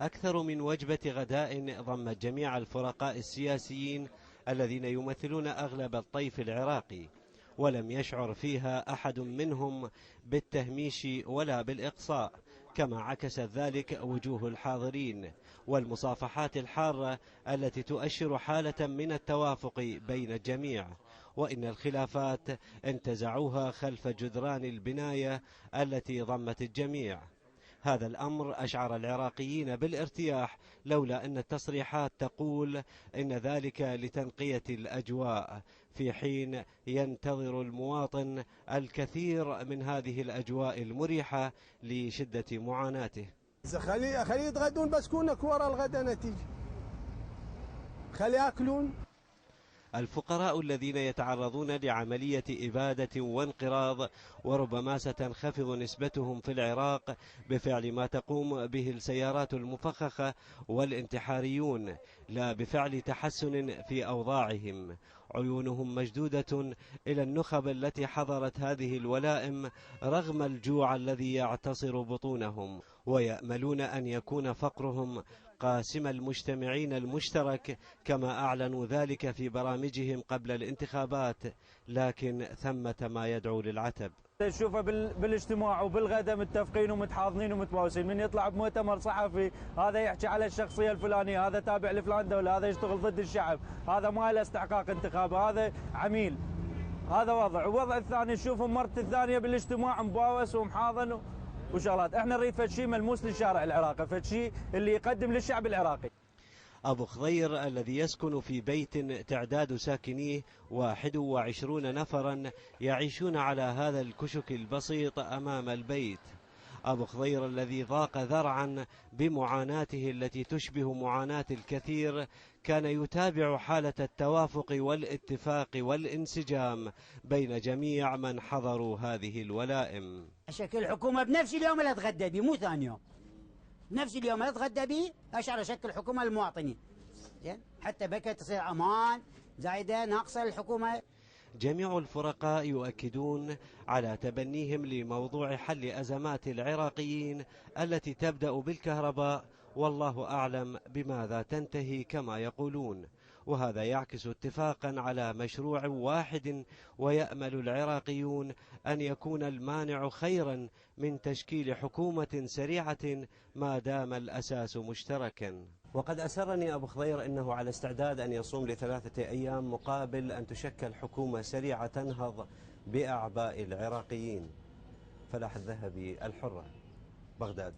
أكثر من وجبة غداء ضمت جميع الفرقاء السياسيين الذين يمثلون أغلب الطيف العراقي، ولم يشعر فيها أحد منهم بالتهميش ولا بالإقصاء، كما عكست ذلك وجوه الحاضرين والمصافحات الحارة التي تؤشر حالة من التوافق بين الجميع، وإن الخلافات انتزعوها خلف جدران البناية التي ضمت الجميع. هذا الأمر أشعر العراقيين بالارتياح، لولا أن التصريحات تقول إن ذلك لتنقية الأجواء، في حين ينتظر المواطن الكثير من هذه الأجواء المريحة لشدة معاناته. خلي يتغدون بس كونك ورا الغدا نتيجة، خلي يأكلون. الفقراء الذين يتعرضون لعملية إبادة وانقراض وربما ستنخفض نسبتهم في العراق بفعل ما تقوم به السيارات المفخخة والانتحاريون، لا بفعل تحسن في أوضاعهم. عيونهم مشدودة إلى النخب التي حضرت هذه الولائم رغم الجوع الذي يعتصر بطونهم، ويأملون أن يكون فقرهم قاسم المجتمعين المشترك كما أعلنوا ذلك في برامجهم قبل الانتخابات، لكن ثمة ما يدعو للعتب. نشوفه بالاجتماع وبالغدا متفقين ومتحاضنين ومتواصلين، من يطلع بمؤتمر صحفي هذا يحكي على الشخصية الفلانية، هذا تابع لفلان دولة، هذا يشتغل ضد الشعب، هذا ما له استحقاق انتخابي، هذا عميل. هذا وضع. والوضع الثاني نشوفهم مرة الثانية بالاجتماع مباوس ومحاضن وشغلات. احنا نريد فد شيء ملموس للشارع العراقي، فد شيء اللي يقدم للشعب العراقي. أبو خضير الذي يسكن في بيت تعداد ساكنيه 21 نفرا يعيشون على هذا الكشك البسيط أمام البيت. أبو خضير الذي ضاق ذرعا بمعاناته التي تشبه معاناة الكثير كان يتابع حالة التوافق والاتفاق والانسجام بين جميع من حضروا هذه الولائم. شكل حكومة بنفس اليوم اللي اتغدى به، مو ثاني يوم، نفس اليوم اللي اتغدى به اشعر شكل حكومة للمواطنين، حتى بكى تصير امان زايدة ناقصة الحكومة. جميع الفرقاء يؤكدون على تبنيهم لموضوع حل أزمات العراقيين التي تبدأ بالكهرباء، والله أعلم بماذا تنتهي كما يقولون، وهذا يعكس اتفاقا على مشروع واحد، ويأمل العراقيون أن يكون المانع خيرا من تشكيل حكومة سريعة ما دام الأساس مشتركا. وقد أسرني أبو خضير أنه على استعداد أن يصوم ل3 أيام مقابل أن تشكل حكومة سريعة تنهض بأعباء العراقيين. فلاح الذهبي، الحرة، بغداد.